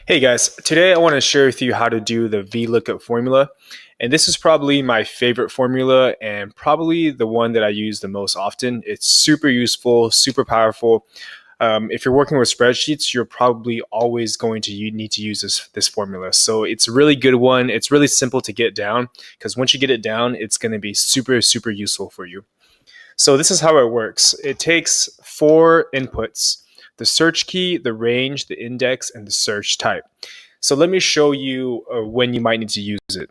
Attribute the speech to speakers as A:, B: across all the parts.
A: Hey guys, today I want to share with you how to do the Vlookup formula. And this is probably my favorite formula and probably the one that I use the most often. It's super useful, super powerful. If you're working with spreadsheets, you're probably always going to need to use this formula. So it's a really good one. It's really simple to get down because once you get it down, it's going to be super, super useful for you. So this is how it works. It takes four inputs: the search key, the range, the index, and the search type. So let me show you when you might need to use it.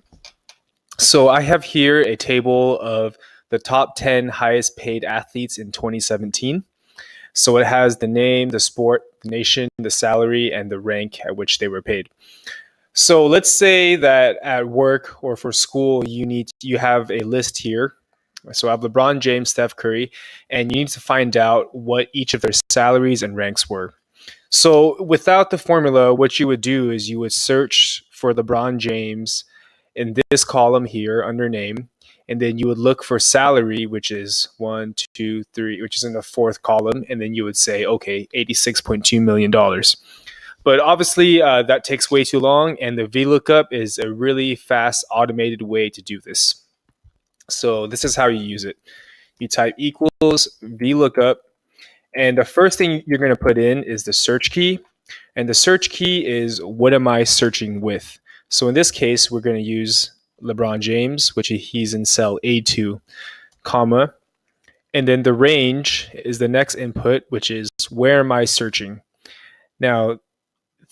A: So I have here a table of the top 10 highest paid athletes in 2017. So it has the name, the sport, the nation, the salary, and the rank at which they were paid. So let's say that at work or for school, you have a list here. So I have LeBron James, Steph Curry, and you need to find out what each of their salaries and ranks were. So without the formula, what you would do is you would search for LeBron James in this column here under name, and then you would look for salary, which is 1, 2, 3, which is in the fourth column, and then you would say, okay, $86.2 million. But obviously, that takes way too long, and the VLOOKUP is a really fast, automated way to do this. So this is how you use it. You type equals VLOOKUP, and the first thing you're going to put in is the search key. And the search key is what am I searching with? So in this case, we're going to use LeBron James, which he's in cell A2, comma. And then the range is the next input, which is where am I searching? Now,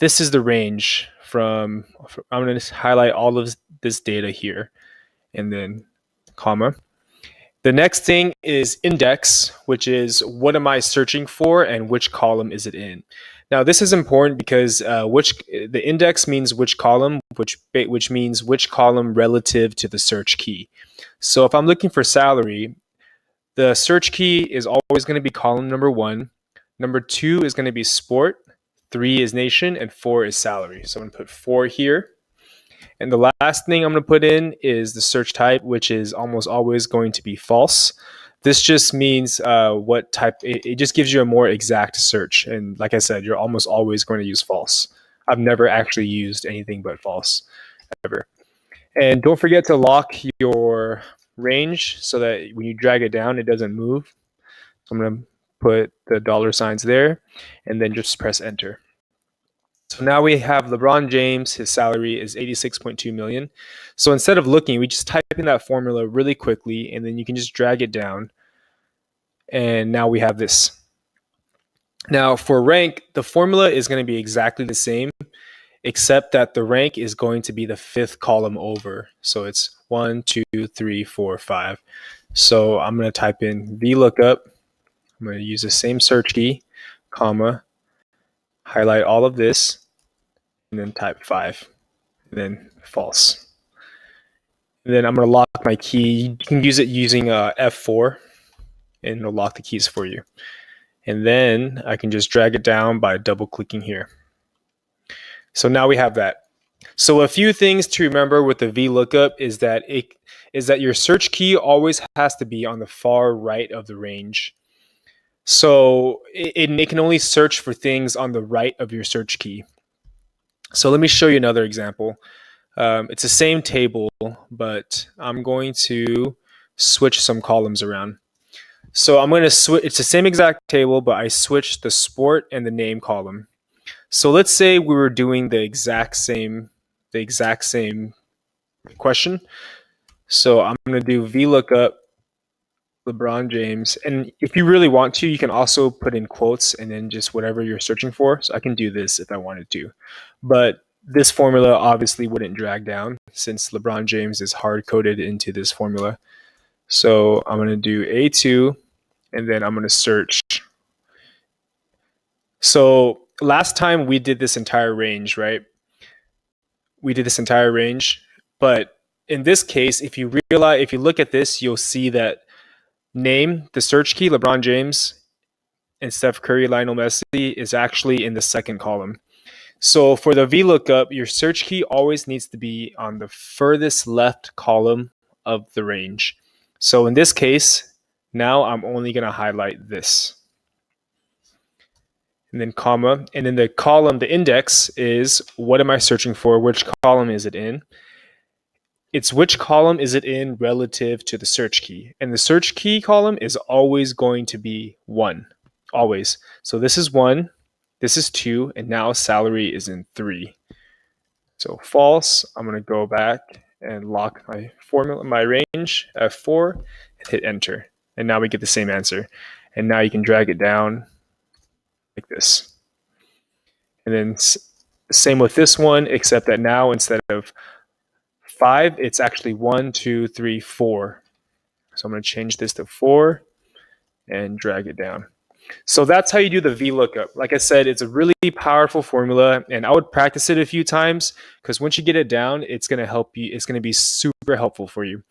A: this is the range from, I'm going to highlight all of this data here, and then comma. The next thing is index, which is what am I searching for and which column is it in. Now this is important because the index means which column, which means which column relative to the search key. So if I'm looking for salary, the search key is always going to be column number 1. Number 2 is going to be sport, 3 is nation, and 4 is salary. So I'm going to put 4 here. And the last thing I'm going to put in is the search type, which is almost always going to be false. This just means what type, it just gives you a more exact search. And like I said, you're almost always going to use false. I've never actually used anything but false ever. And don't forget to lock your range so that when you drag it down, it doesn't move. So I'm going to put the dollar signs there and then just press enter. So now we have LeBron James, his salary is 86.2 million. So instead of looking, we just type in that formula really quickly and then you can just drag it down. And now we have this. Now for rank, the formula is going to be exactly the same, except that the rank is going to be the fifth column over. So it's 1, 2, 3, 4, 5. So I'm going to type in VLOOKUP. I'm going to use the same search key, comma, highlight all of this, and then type 5, and then false. And then I'm going to lock my key. You can use it using F4, and it'll lock the keys for you. And then I can just drag it down by double clicking here. So now we have that. So a few things to remember with the VLOOKUP is that your search key always has to be on the far right of the range. So it can only search for things on the right of your search key. So let me show you another example. It's the same table, but I'm going to switch some columns around. So I'm going to switch. It's the same exact table, but I switched the sport and the name column. So let's say we were doing the exact same question. So I'm going to do VLOOKUP LeBron James, and if you really want to, you can also put in quotes and then just whatever you're searching for. So I can do this if I wanted to, but this formula obviously wouldn't drag down since LeBron James is hard coded into this formula. So I'm going to do A2 and then I'm going to search. So last time we did this entire range, right? We did this entire range, but in this case, if you look at this, you'll see that name, the search key, LeBron James, and Steph Curry, Lionel Messi is actually in the second column. So for the VLOOKUP, your search key always needs to be on the furthest left column of the range. So in this case, now I'm only going to highlight this. and then comma, and then the column, the index is what am I searching for? Which column is it in? It's which column is it in relative to the search key. And the search key column is always going to be 1, always. So this is 1, this is 2, and now salary is in 3. So false, I'm going to go back and lock my formula, my range, F4, and hit enter. And now we get the same answer. And now you can drag it down like this. And then same with this one, except that now instead of 5, it's actually 1, 2, 3, 4. So I'm going to change this to 4 and drag it down. So that's how you do the VLOOKUP. Like I said, it's a really powerful formula, and I would practice it a few times because once you get it down, it's going to help you. It's going to be super helpful for you.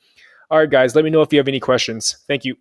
A: All right, guys, let me know if you have any questions. Thank you.